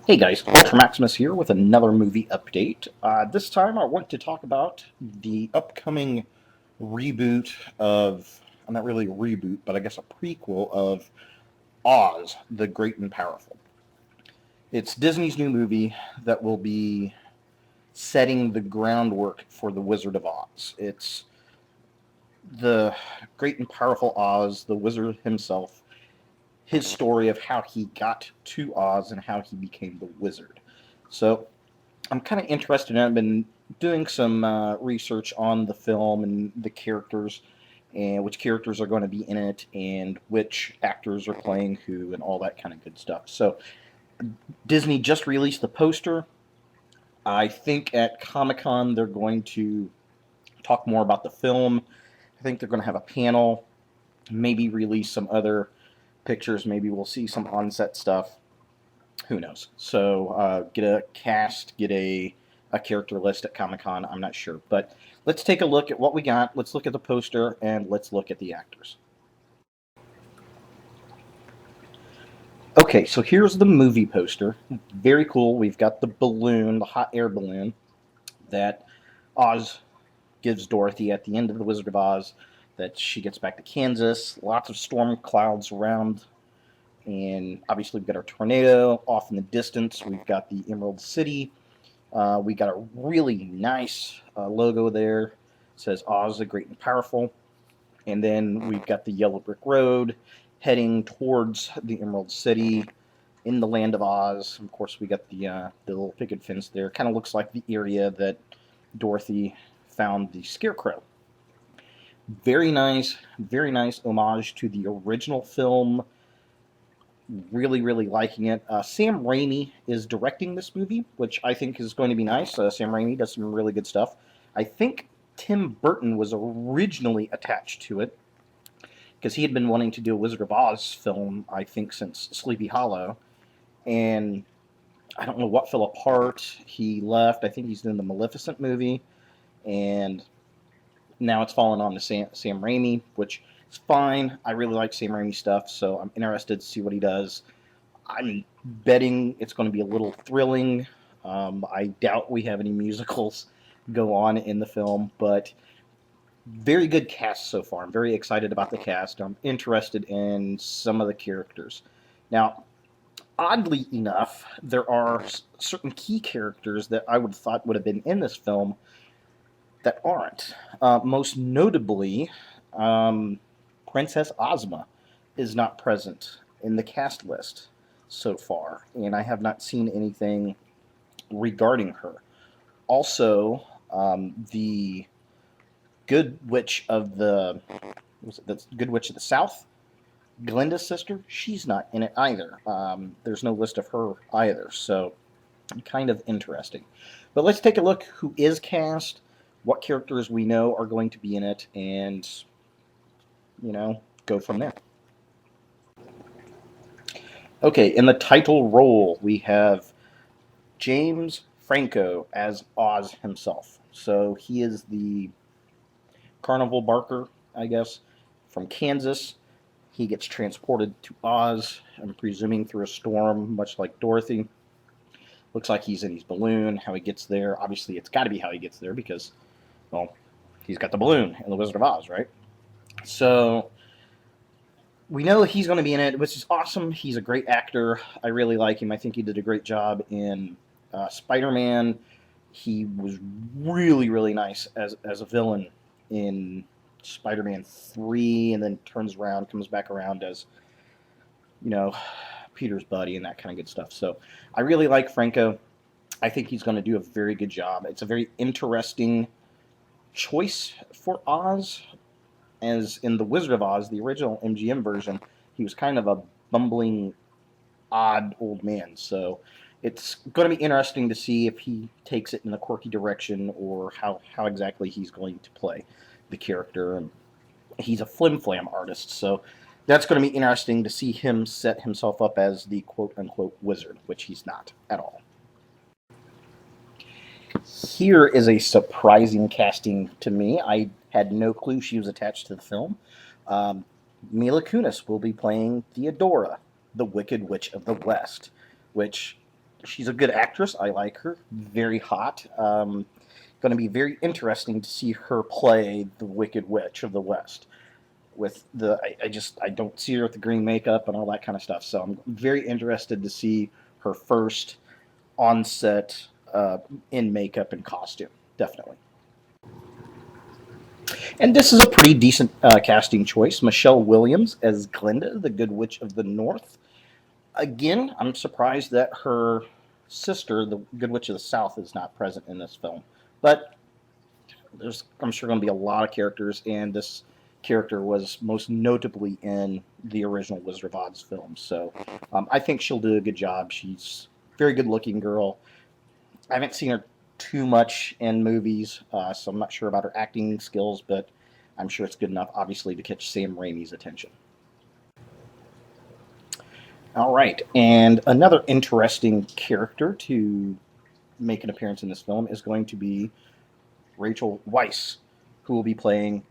Hey guys, Ultra Maximus here with another movie update. This time I want to talk about the upcoming reboot of, not really a reboot, but I guess a prequel of Oz, the Great and Powerful. It's Disney's new movie that will be setting the groundwork for the Wizard of Oz. It's the Great and Powerful Oz, the wizard himself, his story of how he got to Oz and how he became the wizard. So I'm kind of interested in it. I've been doing some research on the film and the characters and which characters are going to be in it and which actors are playing who and all that kind of good stuff. So Disney just released the poster. I think at Comic-Con they're going to talk more about the film. I think they're going to have a panel, maybe release some other pictures. Maybe we'll see some on-set stuff. Who knows? So get a cast, get a character list at Comic-Con. I'm not sure. But let's take a look at what we got. Let's look at the poster, and let's look at the actors. Okay, so here's the movie poster. Very cool. We've got the balloon, the hot air balloon, that Oz gives Dorothy at the end of The Wizard of Oz, that she gets back to Kansas. Lots of storm clouds around. And obviously we've got our tornado off in the distance. We've got the Emerald City. We got a really nice logo there. It says Oz the Great and Powerful. And then we've got the yellow brick road heading towards the Emerald City in the land of Oz. Of course, we got the little picket fence there. Kind of looks like the area that Dorothy found the Scarecrow. Very nice homage to the original film. Really liking it. Sam Raimi is directing this movie, which I think is going to be nice. Sam Raimi does some really good stuff. I think Tim Burton was originally attached to it because he had been wanting to do a Wizard of Oz film, I think, since Sleepy Hollow. And I don't know what fell apart. He left. I think he's doing the Maleficent movie. And now it's fallen on to Sam Raimi, which is fine. I really like Sam Raimi stuff, so I'm interested to see what he does. I'm betting it's going to be a little thrilling. I doubt we have any musicals go on in the film, but very good cast so far. I'm very excited about the cast. I'm interested in some of the characters. Now, oddly enough, there are certain key characters that I would have thought would have been in this film that aren't. Most notably, Princess Ozma is not present in the cast list so far, and I have not seen anything regarding her. Also, the Good Witch of the Good Witch of the South, Glinda's sister, she's not in it either. There's no list of her either, so kind of interesting. But let's take a look who is cast, what characters we know are going to be in it, and, go from there. Okay, in the title role, we have James Franco as Oz himself. So he is the carnival barker, I guess, from Kansas. He gets transported to Oz, I'm presuming through a storm, much like Dorothy. Looks like he's in his balloon. How he gets there, obviously it's got to be how he gets there because, well, he's got the balloon in The Wizard of Oz, right? So we know he's going to be in it, which is awesome. He's a great actor. I really like him. I think he did a great job in Spider-Man. He was really nice as a villain in Spider-Man 3, and then turns around, comes back around as, Peter's buddy and that kind of good stuff. So I really like Franco. I think he's going to do a very good job. It's a very interesting choice for Oz. As in The Wizard of Oz, the original MGM version, he was kind of a bumbling, odd old man. So it's going to be interesting to see if he takes it in a quirky direction or how exactly he's going to play the character. And he's a flim-flam artist, so that's going to be interesting to see him set himself up as the quote-unquote wizard, which he's not at all. Here is a surprising casting to me. I had no clue she was attached to the film. Mila Kunis will be playing Theodora, the Wicked Witch of the West, which she's a good actress. I like her. Very hot. Going to be very interesting to see her play the Wicked Witch of the West. With I don't see her with the green makeup and all that kind of stuff. So I'm very interested to see her first on set in makeup and costume. Definitely. And this is a pretty decent casting choice. Michelle Williams as Glinda, the Good Witch of the North. Again, I'm surprised that her sister, the Good Witch of the South, is not present in this film. But I'm sure, going to be a lot of characters, and this character was most notably in the original Wizard of Oz film. So I think she'll do a good job. She's a very good-looking girl. I haven't seen her too much in movies, so I'm not sure about her acting skills, but I'm sure it's good enough, obviously, to catch Sam Raimi's attention. All right, and another interesting character to make an appearance in this film is going to be Rachel Weisz, who will be playing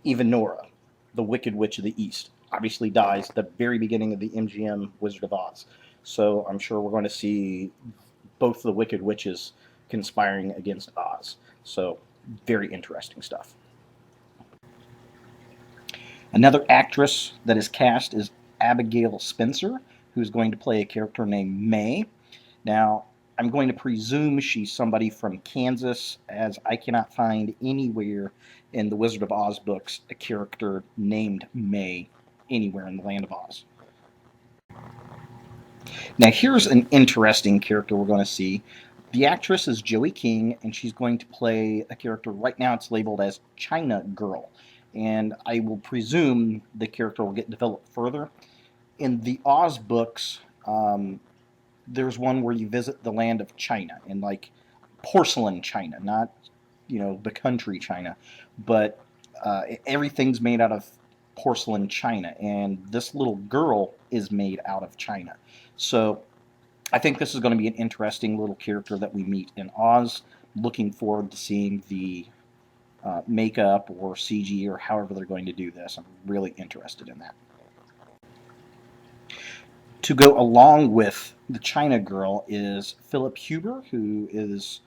Evanora, the Wicked Witch of the East. Obviously dies at the very beginning of the MGM Wizard of Oz. So I'm sure we're going to see both the Wicked Witches conspiring against Oz. So very interesting stuff. Another actress that is cast is Abigail Spencer, who's going to play a character named May. Now, I'm going to presume she's somebody from Kansas, as I cannot find anywhere in the Wizard of Oz books a character named May anywhere in the Land of Oz. Now, here's an interesting character we're going to see. The actress is Joey King, and she's going to play a character. Right now it's labeled as China Girl, and I will presume the character will get developed further. In the Oz books, there's one where you visit the land of China, and like porcelain China, not the country China, but everything's made out of porcelain China, and this little girl is made out of China. So I think this is going to be an interesting little character that we meet in Oz. Looking forward to seeing the makeup or CG or however they're going to do this. I'm really interested in that. To go along with the China Girl is Philip Huber, who is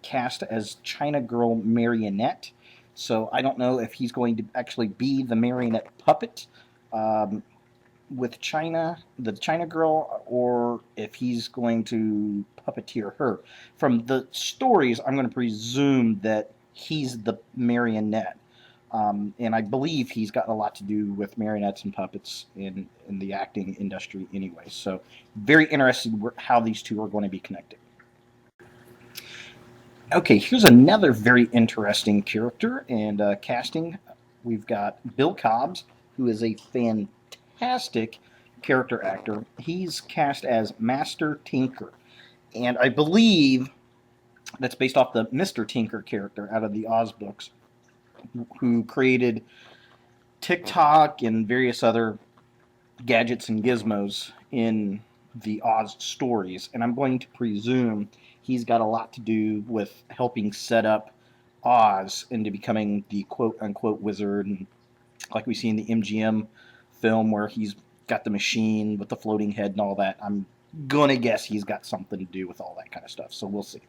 cast as China Girl Marionette. So I don't know if he's going to actually be the marionette puppet with the China Girl, or if he's going to puppeteer her. From the stories, I'm going to presume that he's the marionette. And I believe he's got a lot to do with marionettes and puppets in the acting industry anyway. So very interested how these two are going to be connected. Okay, here's another very interesting character and casting. We've got Bill Cobbs, who is a fantastic character actor. He's cast as Master Tinker. And I believe that's based off the Mr. Tinker character out of the Oz books, who created TikTok and various other gadgets and gizmos in the Oz stories. And I'm going to presume he's got a lot to do with helping set up Oz into becoming the quote-unquote wizard, and like we see in the MGM film where he's got the machine with the floating head and all that. I'm going to guess he's got something to do with all that kind of stuff, so we'll see.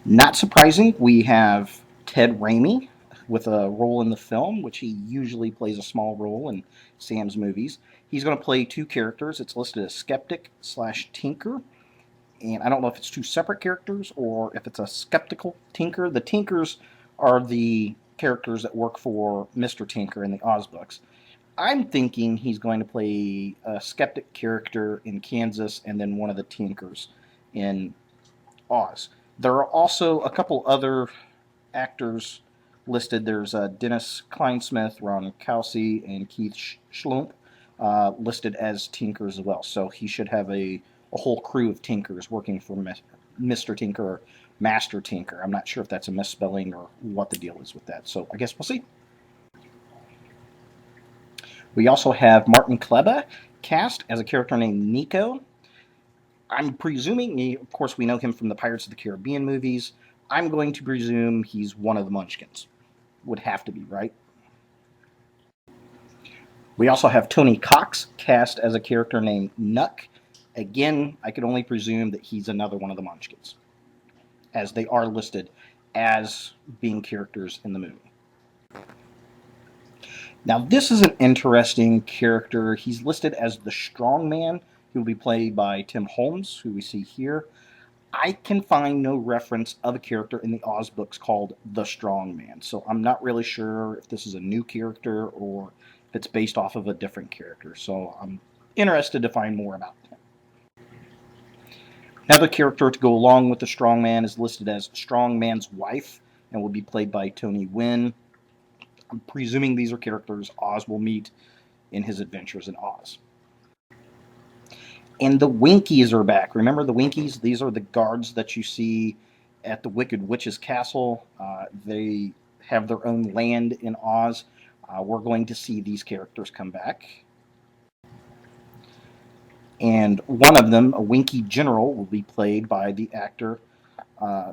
Not surprising, we have Ted Raimi with a role in the film, which he usually plays a small role in Sam's movies. He's going to play two characters. It's listed as Skeptic / Tinker, and I don't know if it's two separate characters or if it's a skeptical Tinker. The Tinkers are the characters that work for Mr. Tinker in the Oz books. I'm thinking he's going to play a skeptic character in Kansas and then one of the Tinkers in Oz. There are also a couple other actors listed. There's Dennis Kleinsmith, Ron Kelsey, and Keith Schlump listed as Tinkers as well. So he should have a whole crew of Tinkers working for Mr. Tinker or Master Tinker. I'm not sure if that's a misspelling or what the deal is with that. So I guess we'll see. We also have Martin Klebba cast as a character named Nico. I'm presuming, of course, we know him from the Pirates of the Caribbean movies. I'm going to presume he's one of the Munchkins. Would have to be, right? We also have Tony Cox cast as a character named Nuck. Again, I could only presume that he's another one of the Munchkins, as they are listed as being characters in the movie. Now, this is an interesting character. He's listed as the Strong Man, who will be played by Tim Holmes, who we see here. I can find no reference of a character in the Oz books called the Strong Man, so I'm not really sure if this is a new character or if it's based off of a different character. So I'm interested to find more about him. Another character to go along with the Strong Man is listed as Strong Man's wife and will be played by Tony Wynn. I'm presuming these are characters Oz will meet in his adventures in Oz. And the Winkies are back. Remember the Winkies? These are the guards that you see at the Wicked Witch's castle. They have their own land in Oz. We're going to see these characters come back. And one of them, a Winky General, will be played by the actor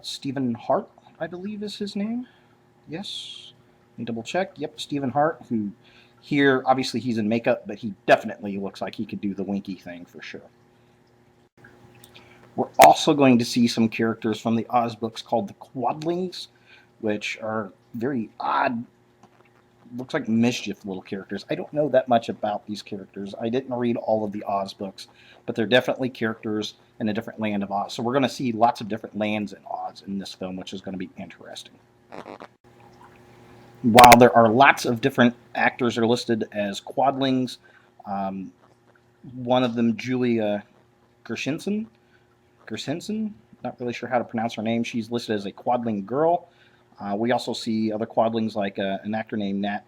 Stephen Hart, I believe is his name. Yes. Let me double check. Yep, Stephen Hart, who here, obviously he's in makeup, but he definitely looks like he could do the Winky thing for sure. We're also going to see some characters from the Oz books called the Quadlings, which are very odd, looks like mischief little characters. I don't know that much about these characters. I didn't read all of the Oz books, but they're definitely characters in a different land of Oz. So we're going to see lots of different lands in Oz in this film, which is going to be interesting. While there are lots of different actors are listed as Quadlings, one of them, Julia Gershenson, not really sure how to pronounce her name. She's listed as a Quadling girl. We also see other Quadlings like an actor named Nat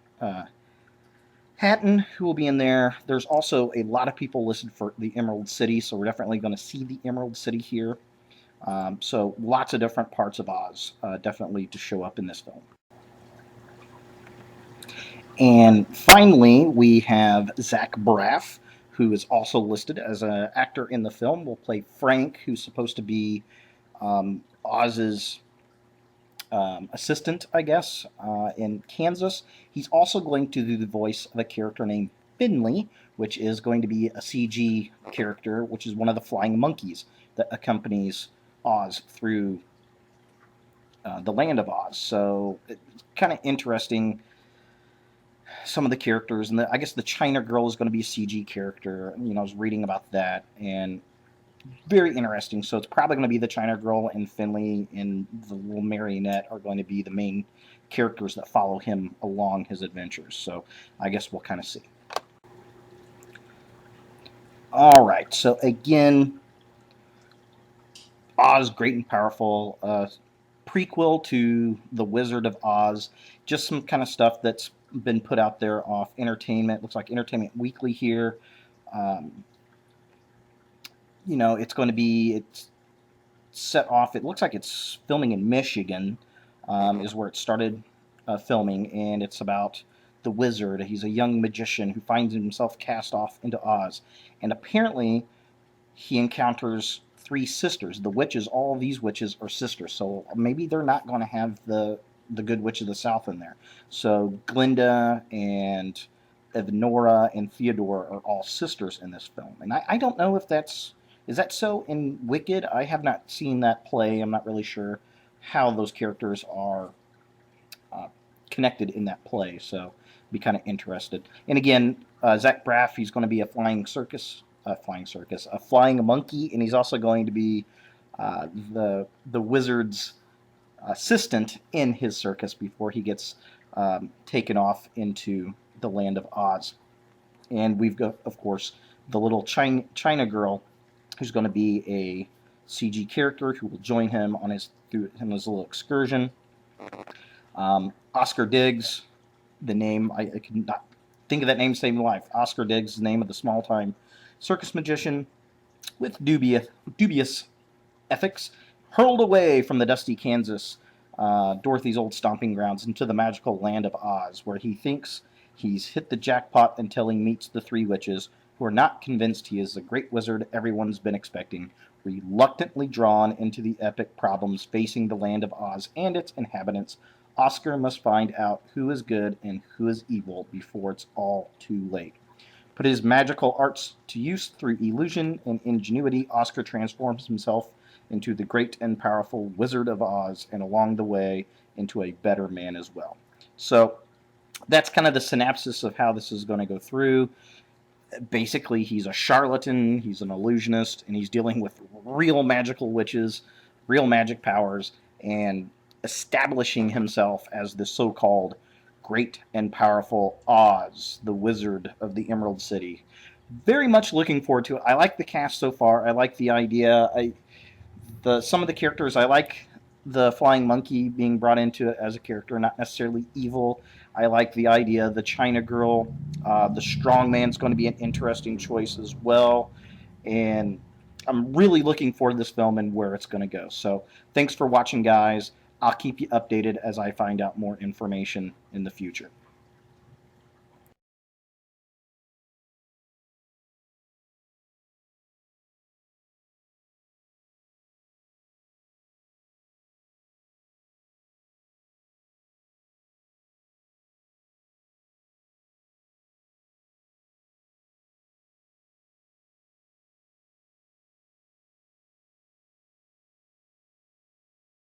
Hatton, who will be in there. There's also a lot of people listed for the Emerald City, so we're definitely going to see the Emerald City here. So lots of different parts of Oz definitely to show up in this film. And finally, we have Zach Braff, who is also listed as an actor in the film. Will play Frank, who's supposed to be Oz's assistant, I guess, in Kansas. He's also going to do the voice of a character named Finley, which is going to be a CG character, which is one of the flying monkeys that accompanies Oz through the land of Oz. So it's kind of interesting. Some of the characters, and I guess the China girl is going to be a CG character. I was reading about that, and very interesting. So it's probably going to be the China girl, and Finley and the little marionette are going to be the main characters that follow him along his adventures. So I guess we'll kind of see. All right. So again, Oz, Great and Powerful, prequel to The Wizard of Oz. Just some kind of stuff that's been put out there off Entertainment. Looks like Entertainment Weekly here. It's going to be, it's set off, it looks like it's filming in Michigan, is where it started filming, and it's about the wizard. He's a young magician who finds himself cast off into Oz, and apparently he encounters three sisters. The witches, all these witches are sisters, so maybe they're not going to have the Good Witch of the South in there. So Glinda and Evanora and Theodore are all sisters in this film. And I don't know if is that so in Wicked? I have not seen that play. I'm not really sure how those characters are connected in that play. So be kind of interested. And again, Zach Braff, he's going to be a flying monkey, and he's also going to be the wizard's assistant in his circus before he gets taken off into the land of Oz. And we've got, of course, the little China girl, who's going to be a CG character who will join him on his little excursion. Oscar Diggs, the name I could not think of that name saving life. Oscar Diggs is the name of the small-time circus magician with dubious ethics, hurled away from the dusty Kansas, Dorothy's old stomping grounds, into the magical land of Oz, where he thinks he's hit the jackpot until he meets the three witches, who are not convinced he is the great wizard everyone's been expecting, reluctantly drawn into the epic problems facing the land of Oz and its inhabitants. Oscar must find out who is good and who is evil before it's all too late. Put his magical arts to use through illusion and ingenuity, Oscar transforms himself into the great and powerful Wizard of Oz, and along the way, into a better man as well. So that's kind of the synopsis of how this is going to go through. Basically, he's a charlatan, he's an illusionist, and he's dealing with real magical witches, real magic powers, and establishing himself as the so-called great and powerful Oz, the wizard of the Emerald City. Very much looking forward to it. I like the cast so far. I like the idea. Some of the characters I like. The flying monkey being brought into it as a character, not necessarily evil. I like the idea. The China girl, the strong man's going to be an interesting choice as well. And I'm really looking forward to this film and where it's going to go. So thanks for watching, guys. I'll keep you updated as I find out more information in the future.